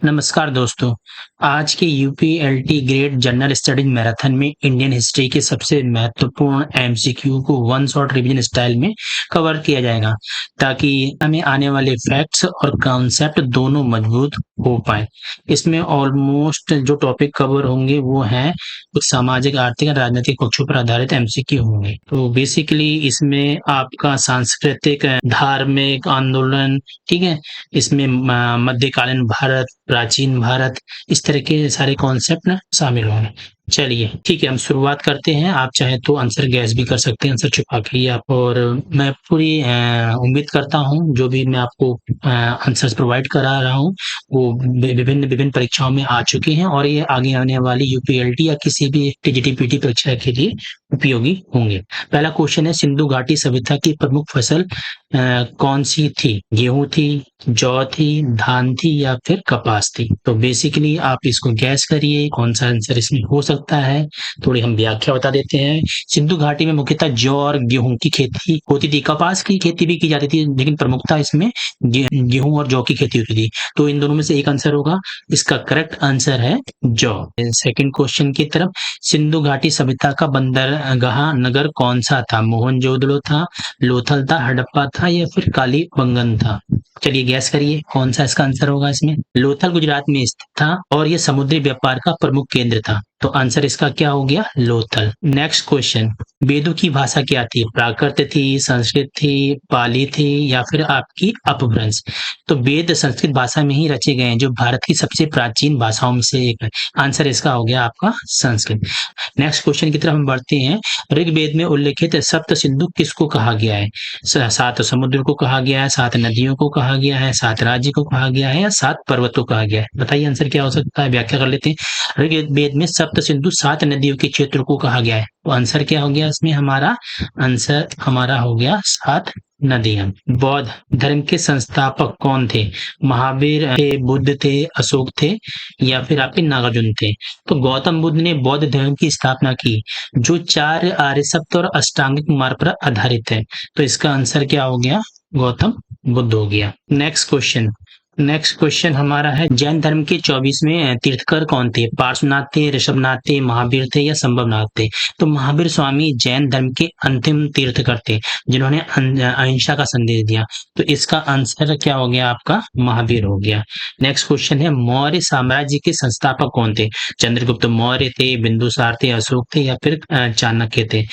नमस्कार दोस्तों, आज के यूपीएलटी ग्रेट जनरल स्टडीज मैराथन में इंडियन हिस्ट्री के सबसे महत्वपूर्ण एमसीक्यू को वन शॉट रिवीजन स्टाइल में कवर किया जाएगा ताकि हमें आने वाले फैक्ट्स और कॉन्सेप्ट दोनों मजबूत हो पाए। इसमें ऑलमोस्ट जो टॉपिक कवर होंगे वो हैं कुछ सामाजिक, आर्थिक और राजनीतिक पक्षों पर आधारित एमसीक्यू होंगे। तो बेसिकली इसमें आपका सांस्कृतिक, धार्मिक आंदोलन, ठीक है, इसमें मध्यकालीन भारत, प्राचीन भारत, इस तरह के सारे कॉन्सेप्ट ना शामिल होंगे। चलिए ठीक है, हम शुरुआत करते हैं। आप चाहे तो आंसर गैस भी कर सकते हैं, आंसर छुपा के ही आप। और मैं पूरी उम्मीद करता हूँ जो भी मैं आपको आंसर्स प्रोवाइड करा रहा हूँ वो विभिन्न विभिन्न परीक्षाओं में आ चुके हैं और ये आगे आने वाली यूपीएलटी या किसी भी टीजीटी-पीटी परीक्षा के लिए उपयोगी होंगे। पहला क्वेश्चन है, सिंधु घाटी सभ्यता की प्रमुख फसल कौन सी थी? गेहूं थी, जौ थी, धान थी या फिर कपास थी? तो बेसिकली आप इसको गैस करिए कौन सा आंसर इसमें हो सकता है। थोड़ी हम व्याख्या बता देते हैं। सिंधु घाटी में मुख्यतः जौ और गेहूं की खेती होती थी, कपास की खेती भी की जाती थी, लेकिन प्रमुखता इसमें गेहूं और जौ की खेती होती थी। तो इन दोनों में से एक आंसर होगा। इसका करेक्ट आंसर है जौ। सेकंड क्वेश्चन की तरफ, सिंधु घाटी सभ्यता का बंदरगाह नगर कौन सा था? मोहनजोदड़ो था, लोथल था, हड़प्पा था या फिर कालीबंगन था? चलिए गैस करिए कौन सा इसका आंसर होगा इसमें। लोथल गुजरात में स्थित था और यह समुद्री व्यापार का प्रमुख केंद्र था। तो आंसर इसका क्या हो गया? लोथल। नेक्स्ट क्वेश्चन, वेदों की भाषा क्या थी? प्राकृत थी, संस्कृत थी, पाली थी या फिर आपकी अपभ्रंश? तो वेद संस्कृत भाषा में ही रचे गए हैं, जो भारत की सबसे प्राचीन भाषाओं में से एक है। आंसर इसका हो गया आपका संस्कृत। नेक्स्ट क्वेश्चन की तरफ हम बढ़ते हैं। ऋग्वेद में उल्लेखित सप्त सिंधु किसको कहा गया है? सात समुद्र को कहा गया है, सात नदियों को कहा गया है, सात राज्य को कहा गया है या सात पर्वतों को कहा गया है? बताइए आंसर क्या हो सकता है, व्याख्या कर लेते हैं। ऋग्वेद में सप्त सिंधु सात नदियों के क्षेत्र को कहा गया है, तो आंसर क्या हो गया इसमें हमारा? आंसर हमारा हो गया सात नदियां। बौद्ध धर्म के संस्थापक कौन थे? महावीर थे, बुद्ध थे, अशोक थे या फिर आपके नागार्जुन थे? तो गौतम बुद्ध ने बौद्ध धर्म की स्थापना की, जो चार आर्य सत्य और अष्टांगिक मार्ग पर आधारित है। तो इसका आंसर क्या हो गया? गौतम बुद्ध हो गया। नेक्स्ट क्वेश्चन हमारा है, जैन धर्म के 24वें तीर्थकर कौन थे? पार्श्वनाथ थे, ऋषभनाथ थे, महावीर थे या संभवनाथ थे? तो महावीर स्वामी जैन धर्म के अंतिम तीर्थकर थे, जिन्होंने अहिंसा का संदेश दिया। तो इसका आंसर क्या हो गया आपका? महावीर हो गया। नेक्स्ट क्वेश्चन है, मौर्य साम्राज्य के संस्थापक कौन थे? चंद्रगुप्त मौर्य थे, बिंदुसार थे, अशोक थे या फिर चाणक्य थे?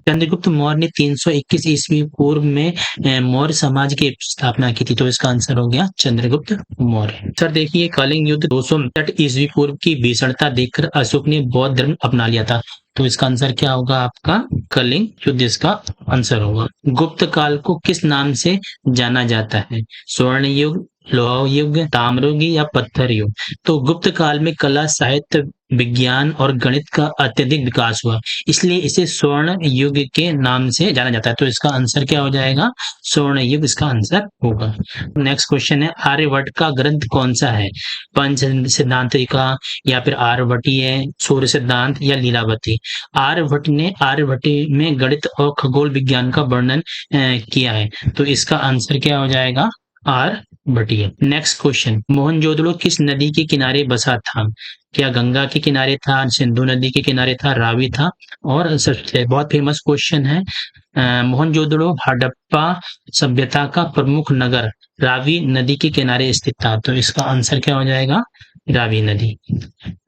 चंद्रगुप्त मौर्य ने 321 ईस्वी पूर्व में मौर्य समाज की स्थापना की थी। तो इसका आंसर हो गया चंद्रगुप्त मौर्य। सर देखिए, कलिंग युद्ध 259 ईस्वी पूर्व की भीषणता देखकर अशोक ने बौद्ध धर्म अपना लिया था। तो इसका आंसर क्या होगा आपका? कलिंग युद्ध इसका आंसर होगा। गुप्त काल को किस नाम से जाना जाता है? स्वर्ण युग, लोह युग, ताम्र युग या पत्थर युग? तो गुप्त काल में कला, साहित्य, विज्ञान और गणित का अत्यधिक विकास हुआ, इसलिए इसे स्वर्ण युग के नाम से जाना जाता है। तो इसका आंसर क्या हो जाएगा? स्वर्ण युग इसका आंसर होगा। नेक्स्ट क्वेश्चन है, आर्यभट्ट का ग्रंथ कौन सा है? पंच सिद्धांतिका या फिर आर्यभट्टीय, सूर्य सिद्धांत या लीलावती? आर्यभट्ट ने आर्यभट्टी में गणित और खगोल विज्ञान का वर्णन किया है। तो इसका आंसर क्या हो जाएगा? आर्यभट्टीय। नेक्स्ट क्वेश्चन, मोहनजोदड़ो किस नदी के किनारे बसा था? क्या गंगा के किनारे था, सिंधु नदी के किनारे था, रावी था? और सबसे बहुत फेमस क्वेश्चन है, मोहनजोदड़ो हड़प्पा सभ्यता का प्रमुख नगर रावी नदी के किनारे स्थित था। तो इसका आंसर क्या हो जाएगा? रावी नदी।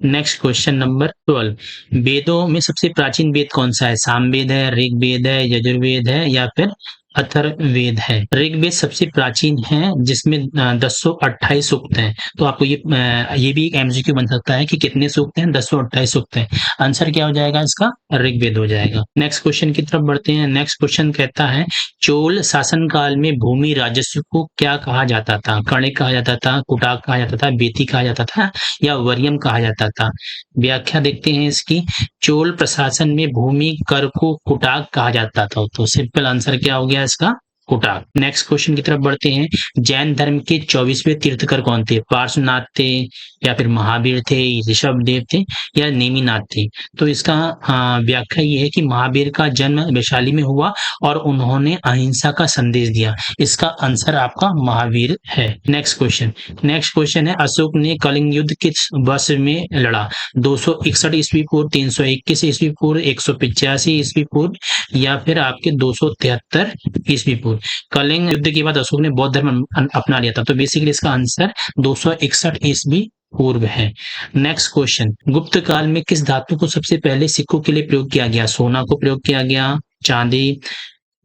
नेक्स्ट क्वेश्चन नंबर 12, वेदों में सबसे प्राचीन वेद कौन सा है? सामवेद है, ऋग्वेद है, यजुर्वेद है या फिर अथर्ववेद है? ऋग्वेद सबसे प्राचीन है, जिसमें 1028 सूक्त हैं। तो आपको ये भी एक एमसीक्यू बन सकता है कि कितने सूक्त हैं? 1028 सूक्त हैं। आंसर क्या हो जाएगा इसका? ऋग्वेद हो जाएगा। नेक्स्ट क्वेश्चन की तरफ बढ़ते हैं। नेक्स्ट क्वेश्चन कहता है, चोल शासन काल में भूमि राजस्व को क्या कहा जाता था? कणिक कहा जाता था, कुटाक कहा जाता था, बेती कहा जाता था या वरियम कहा जाता था? व्याख्या देखते हैं इसकी। चोल प्रशासन में भूमि कर को कुटाक कहा जाता था। तो सिंपल आंसर क्या हो गया इसका? कुटाक। नेक्स्ट क्वेश्चन की तरफ बढ़ते हैं। जैन धर्म के 24वें तीर्थकर कौन थे? पार्श्वनाथ थे, या फिर महावीर थे, ऋषभदेव थे, या नेमिनाथ थे? तो इसका व्याख्या ये है कि महावीर का जन्म वैशाली में हुआ और उन्होंने अहिंसा का संदेश दिया। इसका आंसर आपका महावीर है। नेक्स्ट क्वेश्चन है, अशोक ने कलिंग युद्ध किस वर्ष में लड़ा? 261 ईस्वी पूर्व, 321 ईस्वी पूर्व, 185 ईस्वी पूर्व, या फिर आपके 273 ईस्वी पूर्व? कलिंग युद्ध के बाद अशोक ने बौद्ध धर्म अपना लिया था, तो बेसिकली इसका आंसर 261 ईस्वी पूर्व है। नेक्स्ट क्वेश्चन, गुप्त काल में किस धातु को सबसे पहले सिक्कों के लिए प्रयोग किया गया? सोना को प्रयोग किया गया, चांदी,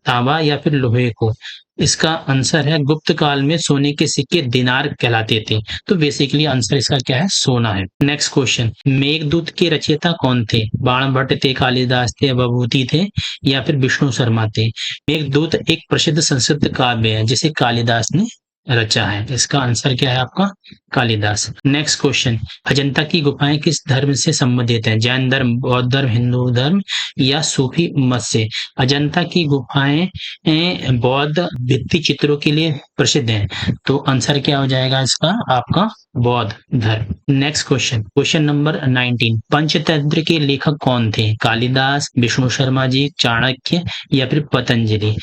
तांबा, या फिर लोहे को? इसका आंसर है गुप्त काल में सोने के सिक्के दिनार कहलाते थे, तो बेसिकली आंसर इसका क्या है? सोना है। नेक्स्ट क्वेश्चन, मेघदूत के रचयिता कौन थे? बाणभट्ट थे, कालिदास थे, विभूति थे, या फिर विष्णु शर्मा थे? मेघदूत एक प्रसिद्ध संस्कृत काव्य है जिसे कालिदास ने रचा है। इसका आंसर क्या है आपका? कालिदास। नेक्स्ट क्वेश्चन, अजंता की गुफाएं किस धर्म से संबंधित हैं? जैन धर्म, बौद्ध धर्म, हिंदू धर्म, या सूफी मत से? अजंता की गुफाएं बौद्ध भित्ति चित्रों के लिए प्रसिद्ध हैं, तो आंसर क्या हो जाएगा इसका? आपका बौद्ध धर्म। नेक्स्ट क्वेश्चन नंबर 19, पंचतंत्र के लेखक कौन थे? कालिदास, विष्णु शर्मा जी, चाणक्य, या फिर पतंजलि?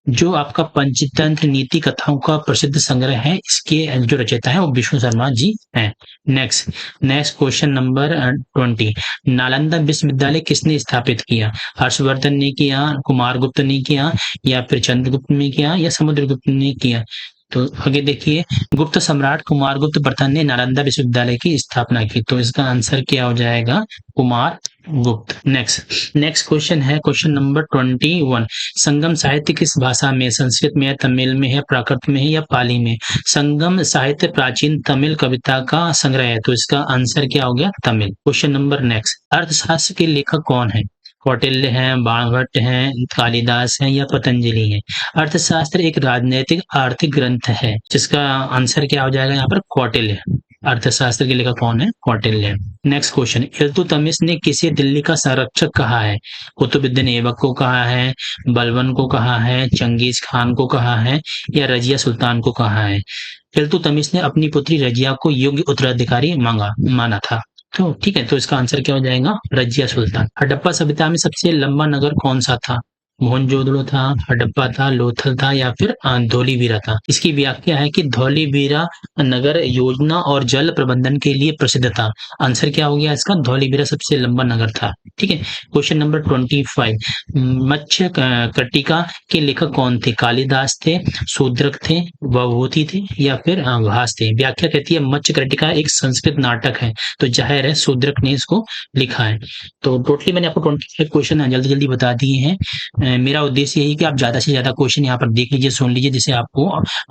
जो आपका पंचतंत्र नीति कथाओं का प्रसिद्ध संग्रह है, इसके जो रचयिता है वो विष्णु शर्मा जी हैं। नेक्स्ट क्वेश्चन नंबर 20, नालंदा विश्वविद्यालय किसने स्थापित किया? हर्षवर्धन ने किया, कुमारगुप्त ने किया, या फिर चंद्रगुप्त ने किया, या समुद्रगुप्त ने किया? तो आगे देखिए, गुप्त सम्राट कुमारगुप्त प्रथम ने नालंदा विश्वविद्यालय की स्थापना की, तो इसका आंसर क्या हो जाएगा? कुमार गुप्त। नेक्स्ट क्वेश्चन है क्वेश्चन नंबर 21, संगम साहित्य किस भाषा में? संस्कृत में है, तमिल में है, प्राकृत में है, या पाली में? संगम साहित्य प्राचीन तमिल कविता का संग्रह है, तो इसका आंसर क्या हो गया? तमिल। क्वेश्चन नंबर नेक्स्ट, अर्थशास्त्र के लेखक कौन है? कौटिल्य हैं, बाणभट्ट हैं, कालिदास हैं, या पतंजलि हैं? अर्थशास्त्र एक राजनैतिक आर्थिक ग्रंथ है, जिसका आंसर क्या हो जाएगा यहाँ पर? कौटिल्य। अर्थशास्त्र के लेखक कौन है? कौटिल्य। नेक्स्ट क्वेश्चन, इल्तुतमिश ने किसे दिल्ली का संरक्षक कहा है? कुतुबुद्दीन ऐबक को कहा है, बलबन को कहा है, चंगेज खान को कहा है, या रजिया सुल्तान को कहा है? इल्तुतमिश ने अपनी पुत्री रजिया को योग्य उत्तराधिकारी माना था, तो ठीक है, तो इसका आंसर क्या हो जाएगा? रजिया सुल्तान। हड़प्पा सभ्यता में सबसे लंबा नगर कौन सा था? मोहनजोदड़ो था, हड़प्पा था, लोथल था, या फिर धौलीवीरा था? इसकी व्याख्या है कि धौलीवीरा नगर योजना और जल प्रबंधन के लिए प्रसिद्ध था। आंसर क्या हो गया इसका? धौलीवीरा सबसे लंबा नगर था। ठीक है। क्वेश्चन नंबर 25, मत्स्य कटिका के लेखक कौन थे? कालिदास थे, शूद्रक थे, विभूति थे, या फिर भास थे? व्याख्या कहती है मत्स्य कटिका एक संस्कृत नाटक है, तो जाहिर है शूद्रक ने इसको लिखा है। तो टोटली मैंने आपको 25 क्वेश्चन जल्दी बता दिए हैं। मेरा उद्देश्य यही कि आप ज्यादा से ज्यादा क्वेश्चन यहाँ पर देख लीजिए, सुन लीजिए, जिससे आपको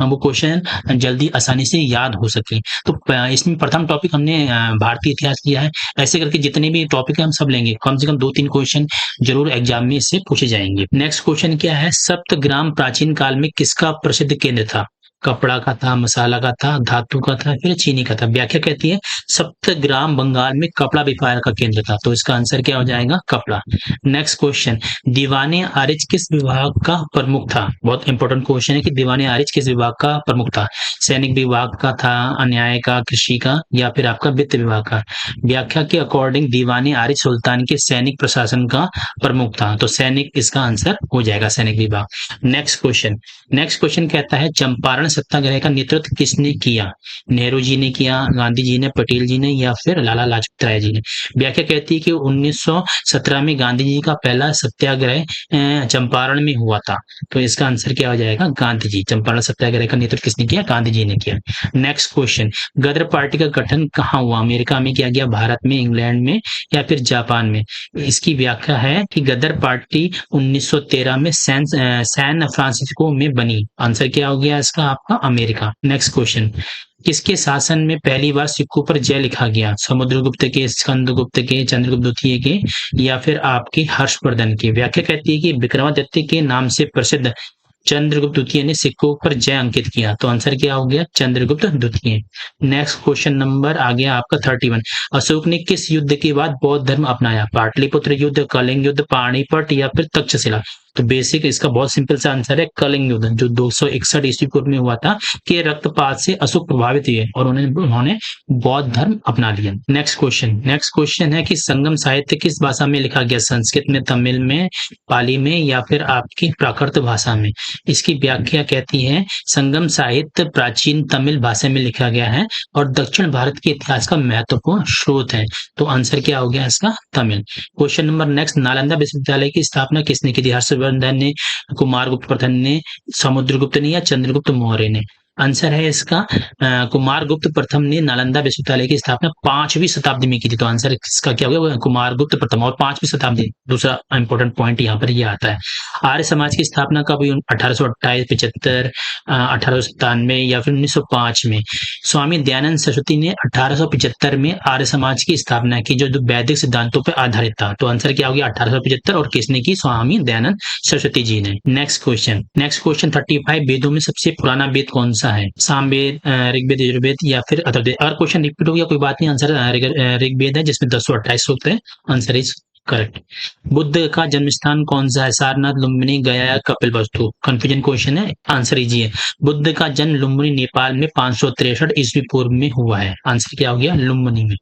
वो क्वेश्चन जल्दी आसानी से याद हो सके। तो इसमें प्रथम टॉपिक हमने भारतीय इतिहास लिया है। ऐसे करके जितने भी टॉपिक है हम सब लेंगे, कम से कम 2-3 क्वेश्चन जरूर एग्जाम में इससे पूछे जाएंगे। नेक्स्ट क्वेश्चन क्या है? सप्तग्राम प्राचीन काल में किसका प्रसिद्ध केंद्र था? कपड़ा का था, मसाला का था, धातु का था, फिर चीनी का था? व्याख्या कहती है सप्तग्राम बंगाल में कपड़ा व्यापार का केंद्र था, तो इसका आंसर क्या हो जाएगा? कपड़ा। नेक्स्ट क्वेश्चन, दीवाने आरिज किस विभाग का प्रमुख था? बहुत इंपॉर्टेंट क्वेश्चन है कि दीवाने आरिज किस विभाग का प्रमुख था? सैनिक विभाग का था, अन्याय का, कृषि का, या फिर आपका वित्त विभाग का? व्याख्या के अकॉर्डिंग दीवाने आरिज सुल्तान के सैनिक प्रशासन का प्रमुख था, तो सैनिक इसका आंसर हो जाएगा, सैनिक विभाग। नेक्स्ट क्वेश्चन कहता है चंपारण सत्याग्रह का नेतृत्व किसने किया? नेहरू जी ने किया, गांधी जी ने, पटेल जी ने, या फिर लाला लाजपत राय जी ने? व्याख्या कहती है कि 1917 में गांधी जी का पहला सत्याग्रह चंपारण में हुआ था, तो इसका आंसर क्या हो जाएगा? गांधी जी। चंपारण सत्याग्रह का नेतृत्व किसने किया? गांधी जी ने किया। नेक्स्ट क्वेश्चन, गदर पार्टी का गठन कहाँ हुआ? अमेरिका में किया गया, भारत में, इंग्लैंड में, या फिर जापान में? इसकी व्याख्या है कि गदर पार्टी 1913 में सैन फ्रांसिस्को में बनी। आंसर क्या हो गया इसका? आपका अमेरिका। नेक्स्ट क्वेश्चन, किसके शासन में पहली बार सिक्कों पर जय लिखा गया? समुद्रगुप्त के, स्कंदगुप्त के, चंद्रगुप्त द्वितीय के, या फिर आपके हर्षवर्धन के? व्याख्या कहती है कि विक्रमादित्य के नाम से प्रसिद्ध चंद्रगुप्त द्वितीय ने सिक्कों पर जय अंकित किया, तो आंसर क्या हो गया? चंद्रगुप्त द्वितीय। नेक्स्ट क्वेश्चन नंबर आ गया आपका 31, अशोक ने किस युद्ध के बाद बौद्ध धर्म अपनाया? पाटलिपुत्र युद्ध, कलिंग युद्ध, पानीपत, या फिर तक्षशिला? तो बेसिक इसका बहुत सिंपल सा आंसर है कलिंग युद्ध, जो 261 ईस्वी पूर्व में हुआ था, कि रक्तपात से अशोक प्रभावित हुए और उन्होंने बौद्ध धर्म अपना लिया। नेक्स्ट क्वेश्चन है कि संगम साहित्य किस भाषा में लिखा गया, संस्कृत में, तमिल में, पाली में या फिर आपकी प्राकृत भाषा में। इसकी व्याख्या कहती है संगम साहित्य प्राचीन तमिल भाषा में लिखा गया है और दक्षिण भारत के इतिहास का महत्वपूर्ण स्रोत है। तो आंसर क्या हो गया इसका, Tamil. Question number next, Nalanda विश्वविद्यालय की स्थापना किसने की थी, हर्षवर्धन ने, कुमारगुप्त प्रथम ने, समुद्रगुप्त ने या चंद्रगुप्त मौर्य ने। आंसर है इसका कुमारगुप्त प्रथम ने नालंदा विश्वविद्यालय की स्थापना 5वीं शताब्दी में की थी। तो आंसर इसका क्या होगा, कुमारगुप्त प्रथम, और 5वीं शताब्दी दूसरा इंपॉर्टेंट पॉइंट यहाँ पर ये आता है। आर्य समाज की स्थापना कब हुई, 1828, 75, 1897 या फिर 1905 में। स्वामी दयानंद सरस्वती ने 1875 में आर्य समाज की स्थापना की, जो वैदिक सिद्धांतों पर आधारित था। तो आंसर क्या हो गया 1875, और किसने की, स्वामी दयानंद सरस्वती जी ने। नेक्स्ट क्वेश्चन 35, वेदों में सबसे पुराना वेद कौन सा है, सामवेद, ऋग्वेद, यजुर्वेद या फिर अथर्ववेद। अगर क्वेश्चन रिपीट हो गया कोई बात नहीं, आंसर ऋग्वेद है जिसमें 1028 सूक्त है। Answer is correct. बुद्ध का जन्म स्थान कौन सा है, सारनाथ, लुम्बिनी, गया या कपिलवस्तु। कंफ्यूजन क्वेश्चन है, आंसर इजी है। बुद्ध का जन्म लुम्बिनी नेपाल में 563 ईस्वी पूर्व में हुआ है। आंसर क्या हो गया, लुम्बिनी में।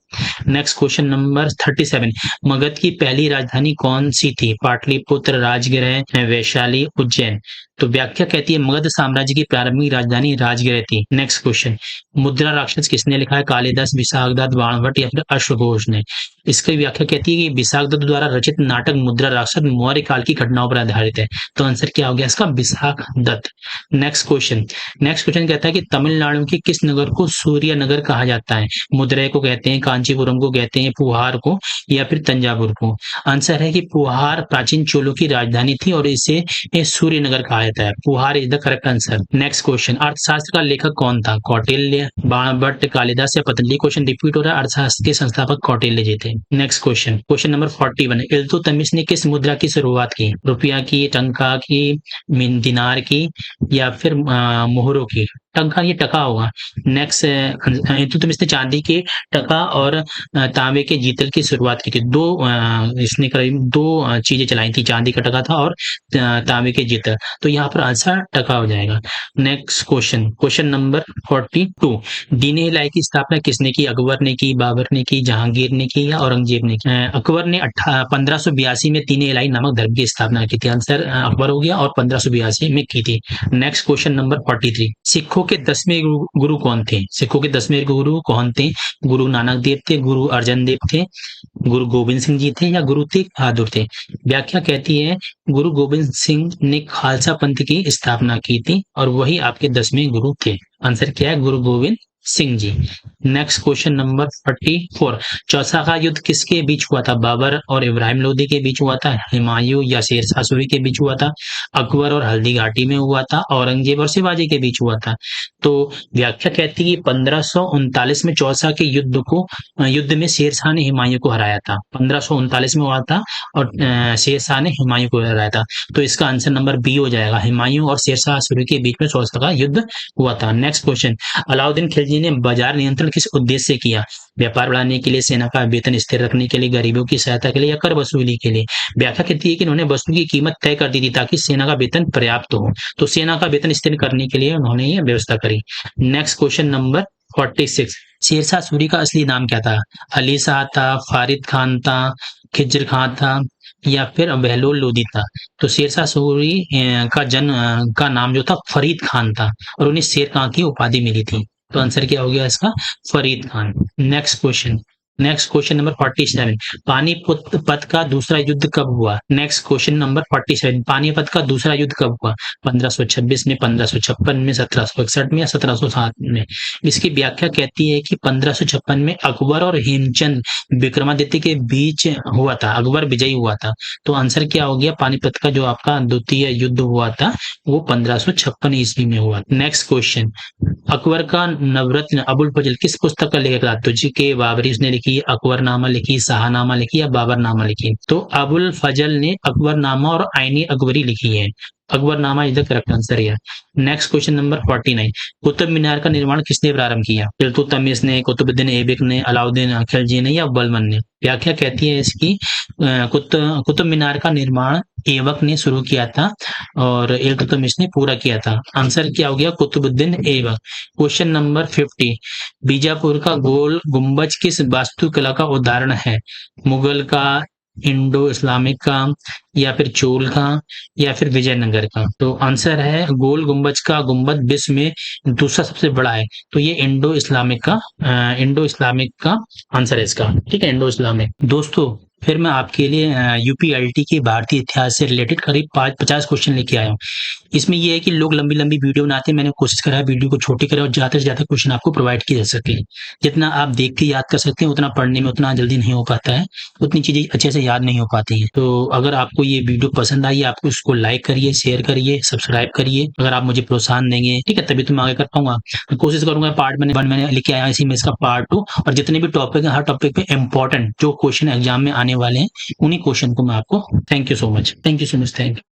नेक्स्ट क्वेश्चन नंबर 37, मगध की पहली राजधानी कौन सी थी, पाटलिपुत्र, राजगृह, वैशाली, उज्जैन। तो व्याख्या कहती है मगध साम्राज्य की प्रारंभिक राजधानी राजगृह थी। नेक्स्ट क्वेश्चन, मुद्रा राक्षस किसने लिखा है, कालिदास, विशाखदत्त, बाणभट्ट या फिर अश्वघोष ने। इसकी व्याख्या कहती है कि विशाखदत्त द्वारा रचित नाटक मुद्रा राक्षस मौर्य काल की घटनाओं पर आधारित है। तो आंसर क्या हो गया इसका, विशाखदत्त। नेक्स्ट क्वेश्चन कहता है कि तमिलनाडु के किस नगर को सूर्य नगर कहा जाता है, मदुरै को कहते हैं, कांचीपुरम को कहते हैं, पुहार को या फिर तंजावुर को। आंसर है कि पुहार प्राचीन चोलों की राजधानी थी और इसे सूर्य नगर कहा जाता है। Puhar is the correct answer. Next question, अर्थशास्त्र का लेखक कौन था, कौटिल्य, बाणभट्ट, कालिदास या पतंजलि। क्वेश्चन रिपीट हो रहा है, अर्थशास्त्र के संस्थापक कौटिल्य जी थे। नेक्स्ट क्वेश्चन नंबर 41, इल्तुतमिश ने किस मुद्रा की शुरुआत की, रुपया की, टंका की, दिनार की या फिर मोहरों की। टंका, ये टका होगा। नेक्स्ट, इल्तुतमिश ने चांदी के टका और तांबे के जीतल की शुरुआत की थी। इसने करीब 2 चीजें चलाई थी, चांदी का टका था और तांबे के जीतल। तो यहाँ पर आंसर टका हो जाएगा। नेक्स्ट क्वेश्चन नंबर 42, दीन-ए इलाही की स्थापना किसने की, अकबर ने की, बाबर ने की, जहांगीर ने की या औरंगजेब ने की। अकबर ने 1582 में दीन-ए इलाही नामक धर्म की स्थापना की थी। आंसर अकबर हो गया और 1582 में की थी। नेक्स्ट क्वेश्चन नंबर 43, सिखों के 10वें गुरु कौन थे, सिखों के 10वें गुरु कौन थे, गुरु नानक देव थे, गुरु अर्जन देव थे, गुरु गोविंद सिंह जी थे या गुरु तेग बहादुर थे। व्याख्या कहती है गुरु गोविंद सिंह ने खालसा पंथ की स्थापना की थी और वही आपके 10वें गुरु थे। आंसर क्या है, गुरु Govind Singh ji. Next question number 44, Chausa का युद्ध किसके बीच हुआ था, बाबर और इब्राहिम लोदी के बीच हुआ था, हुमायूं या शेरशाह सूरी के बीच हुआ था, अकबर और हल्दी घाटी में हुआ था, औरंगजेब और शिवाजी के बीच हुआ था। तो व्याख्या कहती है 1539 में चौसा के युद्ध में शेरशाह ने हुमायूं को हराया था। 1539 में हुआ था और शेरशाह ने हुमायूं को हराया था। तो इसका आंसर नंबर बी हो जाएगा, हुमायूं और शेरशाह सूरी के बीच में चौसा का युद्ध हुआ था। नेक्स्ट क्वेश्चन, अलाउद्दीन खिलजी ने बाजार नियंत्रण किस उद्देश्य से किया, व्यापार बढ़ाने के लिए, सेना का वेतन स्थिर रखने के लिए, गरीबों की सहायता के लिए या कर वसूली के लिए। व्याख्या कहती है कि उन्होंने वस्तु की कीमत तय कर दी थी ताकि सेना का वेतन पर्याप्त हो। तो सेना का वेतन स्थिर करने के लिए उन्होंने ये व्यवस्था करी। Next question number 46, Sher Shah Suri का असली नाम क्या था, अली शाह था, फारिद खान था, खिज्र खान था या फिर बहलोल लोदी था। तो शेरशाह सूरी का नाम जो था फरीद खान था और उन्हें शेर खान की उपाधि मिली थी। तो आंसर क्या हो गया इसका, Farid Khan. Next question number 47, Panipat का दूसरा युद्ध कब हुआ। नेक्स्ट क्वेश्चन नंबर 47, पानीपत का दूसरा युद्ध कब हुआ, 1526 में, 1556 में, 1761 में या 1707 में। इसकी व्याख्या कहती है कि 1556 में अकबर और हेमचंद विक्रमादित्य के बीच हुआ था, अकबर विजयी हुआ था। तो आंसर क्या हो गया, पानीपत का जो आपका द्वितीय युद्ध हुआ था वो 1556 ईस्वी में हुआ। नेक्स्ट क्वेश्चन, अकबर का नवरत्न अबुल फजल किस पुस्तक का लेखक था, तुझी के बाबरी उसने लिखी, अकबरनामा लिखी, शाहनामा लिखी या बाबरनामा लिखी। तो अबुल फजल ने अकबरनामा और आईनी अकबरी लिखी है। Akbarnama is the correct answer है। Next question number 49, Qutub Minar का निर्माण किसने प्रारंभ किया, इल्तुतमिश ने, कुतुबुद्दीन ऐबक ने, अलाउद्दीन खिलजी ने या बलबन ने। व्याख्या कहती है इसकी कुतुब मीनार का निर्माण ऐबक ने शुरू किया था और इल्तुतमिश ने पूरा किया था। आंसर क्या हो गया? कुतुबुद्दीन ऐबक। क्वेश्चन नंबर 50, बीजापुर का गोल गुंबज किस वास्तुकला का उदाहरण है? मुगल का, इंडो इस्लामिक का, या फिर चोल का, या फिर विजयनगर का? तो आंसर है गोल गुंबज का गुंबद विश्व में दूसरा सबसे बड़ा है, तो ये इंडो इस्लामिक का आंसर है इसका। ठीक है, इंडो इस्लामिक। दोस्तों, फिर मैं आपके लिए यूपीएलटी के भारतीय इतिहास से रिलेटेड करीब 50 क्वेश्चन लेके आया हूँ। इसमें ये है कि लोग लंबी लंबी वीडियो बनाते हैं, मैंने कोशिश करा है वीडियो को छोटी करें और ज्यादा से ज्यादा क्वेश्चन आपको प्रोवाइड किए जा सके। जितना आप देख के याद कर सकते हैं उतना पढ़ने में उतना जल्दी नहीं हो पाता है, उतनी चीजें अच्छे से याद नहीं हो पाती हैं। तो अगर आपको ये वीडियो पसंद आई, आप उसको लाइक करिए, शेयर करिए, सब्सक्राइब करिए। अगर आप मुझे प्रोत्साहन देंगे, ठीक है, तभी तो मैं आगे कर पाऊंगा। तो कोशिश करूंगा पार्ट मैंने लेके आया, इसी में इसका पार्ट 2, और जितने भी टॉपिक है हर टॉपिक पे इंपॉर्टेंट जो क्वेश्चन एग्जाम में आने वाले हैं उन्हीं क्वेश्चन को मैं आपको। Thank you so much, thank you.